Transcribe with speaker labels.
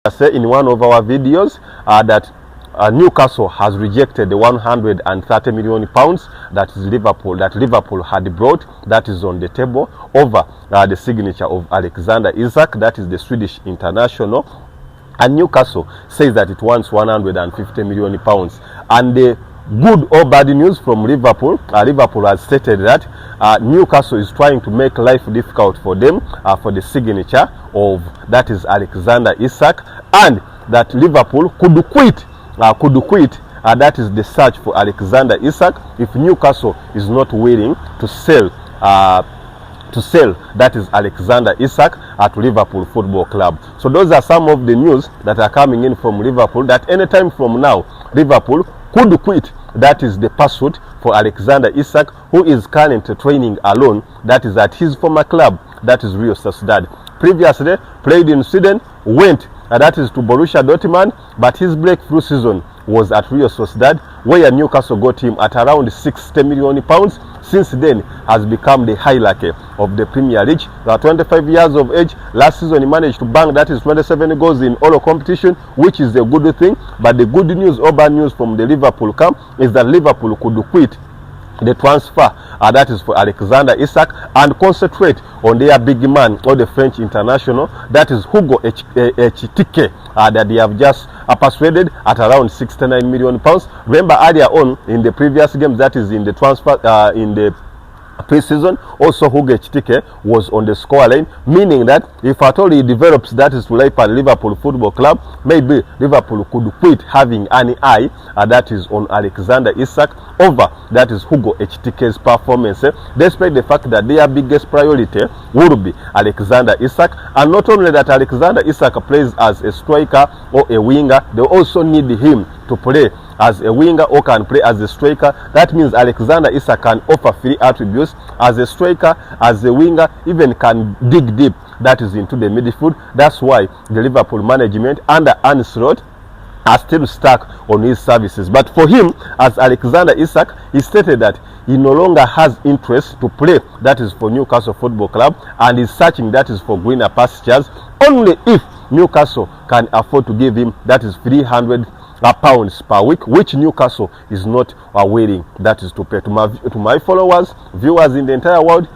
Speaker 1: say in one of our videos that Newcastle has rejected the 130 million pounds that Liverpool had brought, that is on the table, over the signature of Alexander Isak, that is the Swedish international. And Newcastle says that it wants 150 million pounds. And the good or bad news from Liverpool, Liverpool has stated that Newcastle is trying to make life difficult for them for the signature of, that is Alexander Isak, and that Liverpool could quit, that is the search for Alexander Isak, if Newcastle is not willing to sell that is Alexander Isak at Liverpool Football Club. So those are some of the news that are coming in from Liverpool, that anytime from now Liverpool could quit, that is the pursuit for Alexander Isak, who is currently training alone, that is at his former club, that is Real Sociedad. Previously played in Sweden, went that is to Borussia Dortmund, but his breakthrough season was at Real Sociedad, where Newcastle got him at around 60 million pounds. Since then has become the hierarchy of the Premier League. 25 years of age. Last season he managed to bang, that is 27 goals in all competition, which is a good thing. But the good news or bad news from the Liverpool camp is that Liverpool could quit the transfer, that is for Alexander Isak, and concentrate on their big man, or the French international, that is Hugo Ekitike, that they have just persuaded at around 69 million pounds. Remember earlier on in the previous games, that is in the transfer in the pre-season, also Hugo Ekitike was on the scoreline, meaning that if at all he develops, that is to Liverpool Football Club, maybe Liverpool could quit having any eye that is on Alexander Isak over that is Hugo Ekitike's performance, despite the fact that their biggest priority would be Alexander Isak. And not only that Alexander Isak plays as a striker or a winger, they also need him to play as a winger or can play as a striker. That means Alexander Isak can offer three attributes: as a striker, as a winger, even can dig deep, that is into the midfield. That's why the Liverpool management under Arne Slot are still stuck on his services. But for him, as Alexander Isak, he stated that he no longer has interest to play, that is for Newcastle Football Club, and is searching, that is for greener pastures, only if Newcastle can afford to give him, that is 300 pounds per week, which Newcastle is not willing, that is to pay. To my followers, viewers in the entire world,